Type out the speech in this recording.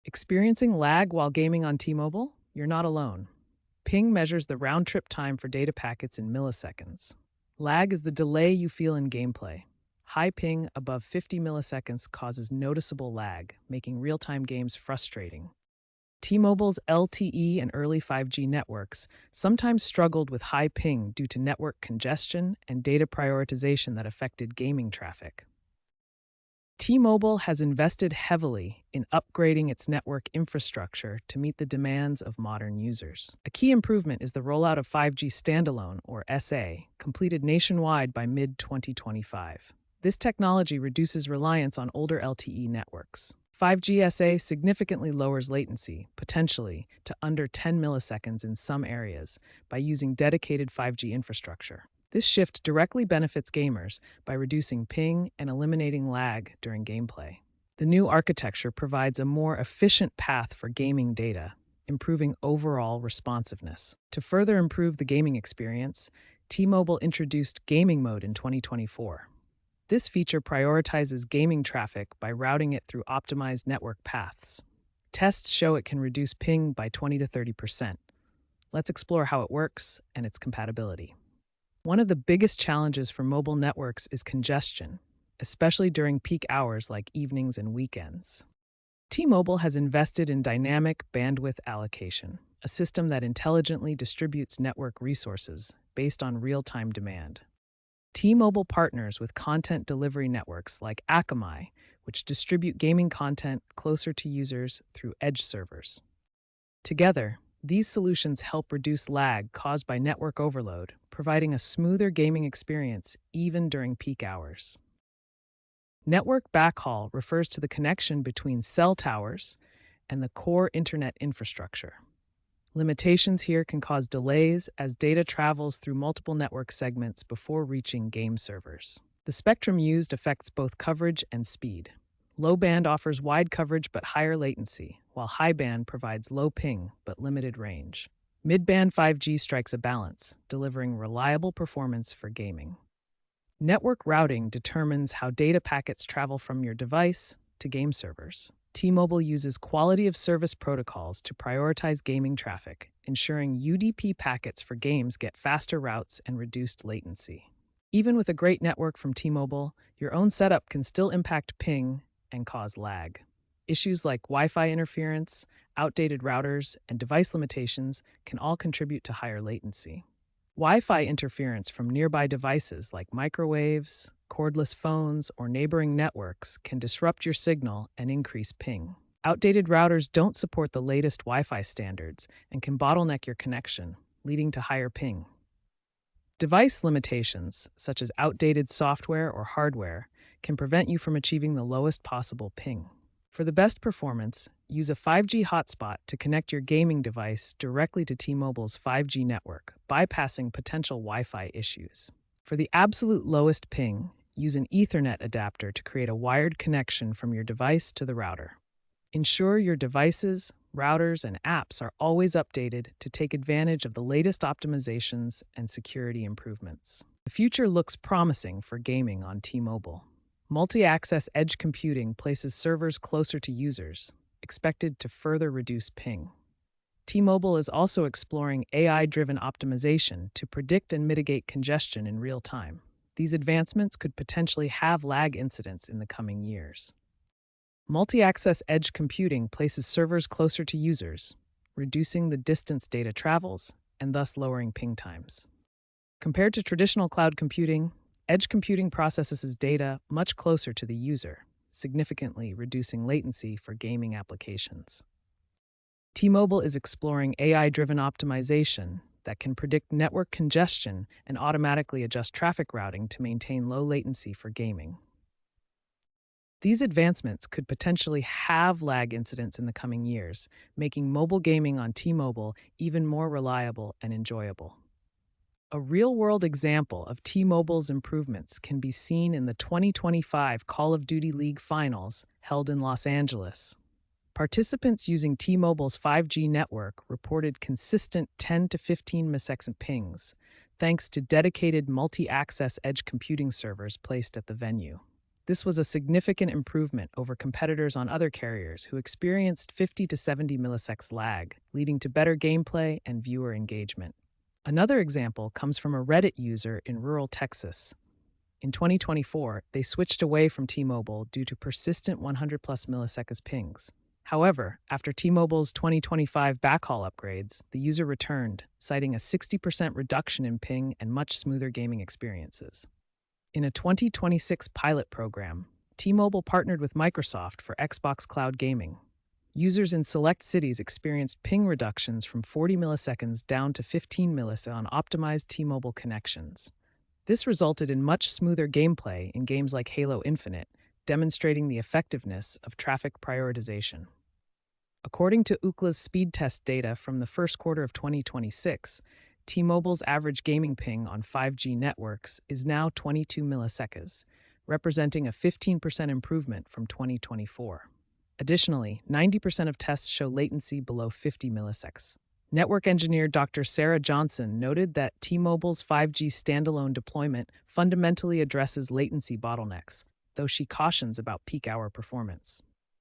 Experiencing lag while gaming on T-Mobile? You're not alone. Ping measures the round-trip time for data packets in milliseconds. Lag is the delay you feel in gameplay. High ping above 50 milliseconds causes noticeable lag, making real-time games frustrating. T-Mobile's LTE and early 5G networks sometimes struggled with high ping due to network congestion and data prioritization that affected gaming traffic. T-Mobile has invested heavily in upgrading its network infrastructure to meet the demands of modern users. A key improvement is the rollout of 5G Standalone, or SA, completed nationwide by mid-2025. This technology reduces reliance on older LTE networks. 5G SA significantly lowers latency, potentially to under 10 milliseconds in some areas, by using dedicated 5G infrastructure. This shift directly benefits gamers by reducing ping and eliminating lag during gameplay. The new architecture provides a more efficient path for gaming data, improving overall responsiveness. To further improve the gaming experience, T-Mobile introduced Gaming Mode in 2024. This feature prioritizes gaming traffic by routing it through optimized network paths. Tests show it can reduce ping by 20 to 30%. Let's explore how it works and its compatibility. One of the biggest challenges for mobile networks is congestion, especially during peak hours like evenings and weekends. T-Mobile has invested in dynamic bandwidth allocation, a system that intelligently distributes network resources based on real-time demand. T-Mobile partners with content delivery networks like Akamai, which distribute gaming content closer to users through edge servers. Together, these solutions help reduce lag caused by network overload, providing a smoother gaming experience even during peak hours. Network backhaul refers to the connection between cell towers and the core internet infrastructure. Limitations here can cause delays as data travels through multiple network segments before reaching game servers. The spectrum used affects both coverage and speed. Low band offers wide coverage but higher latency, while high band provides low ping but limited range. Mid-band 5G strikes a balance, delivering reliable performance for gaming. Network routing determines how data packets travel from your device to game servers. T-Mobile uses quality of service protocols to prioritize gaming traffic, ensuring UDP packets for games get faster routes and reduced latency. Even with a great network from T-Mobile, your own setup can still impact ping and cause lag. Issues like Wi-Fi interference, outdated routers, and device limitations can all contribute to higher latency. Wi-Fi interference from nearby devices like microwaves, cordless phones, or neighboring networks can disrupt your signal and increase ping. Outdated routers don't support the latest Wi-Fi standards and can bottleneck your connection, leading to higher ping. Device limitations, such as outdated software or hardware, can prevent you from achieving the lowest possible ping. For the best performance, use a 5G hotspot to connect your gaming device directly to T-Mobile's 5G network, bypassing potential Wi-Fi issues. For the absolute lowest ping, use an Ethernet adapter to create a wired connection from your device to the router. Ensure your devices, routers, and apps are always updated to take advantage of the latest optimizations and security improvements. The future looks promising for gaming on T-Mobile. Multi-access edge computing places servers closer to users, expected to further reduce ping. T-Mobile is also exploring AI-driven optimization to predict and mitigate congestion in real time. These advancements could potentially have lag incidents in the coming years. Multi-access edge computing places servers closer to users, reducing the distance data travels and thus lowering ping times. Compared to traditional cloud computing, edge computing processes data much closer to the user, significantly reducing latency for gaming applications. T-Mobile is exploring AI-driven optimization that can predict network congestion and automatically adjust traffic routing to maintain low latency for gaming. These advancements could potentially have lag incidents in the coming years, making mobile gaming on T-Mobile even more reliable and enjoyable. A real-world example of T-Mobile's improvements can be seen in the 2025 Call of Duty League Finals held in Los Angeles. Participants using T-Mobile's 5G network reported consistent 10 to 15 millisecond pings, thanks to dedicated multi-access edge computing servers placed at the venue. This was a significant improvement over competitors on other carriers who experienced 50 to 70 milliseconds lag, leading to better gameplay and viewer engagement. Another example comes from a Reddit user in rural Texas. In 2024, they switched away from T-Mobile due to persistent 100 plus milliseconds pings. However, after T-Mobile's 2025 backhaul upgrades, the user returned, citing a 60% reduction in ping and much smoother gaming experiences. In a 2026 pilot program, T-Mobile partnered with Microsoft for Xbox Cloud Gaming. Users in select cities experienced ping reductions from 40 milliseconds down to 15 milliseconds on optimized T-Mobile connections. This resulted in much smoother gameplay in games like Halo Infinite, demonstrating the effectiveness of traffic prioritization. According to Ookla's speed test data from the first quarter of 2026, T-Mobile's average gaming ping on 5G networks is now 22 milliseconds, representing a 15% improvement from 2024. Additionally, 90% of tests show latency below 50 milliseconds. Network engineer Dr. Sarah Johnson noted that T-Mobile's 5G standalone deployment fundamentally addresses latency bottlenecks, though she cautions about peak hour performance.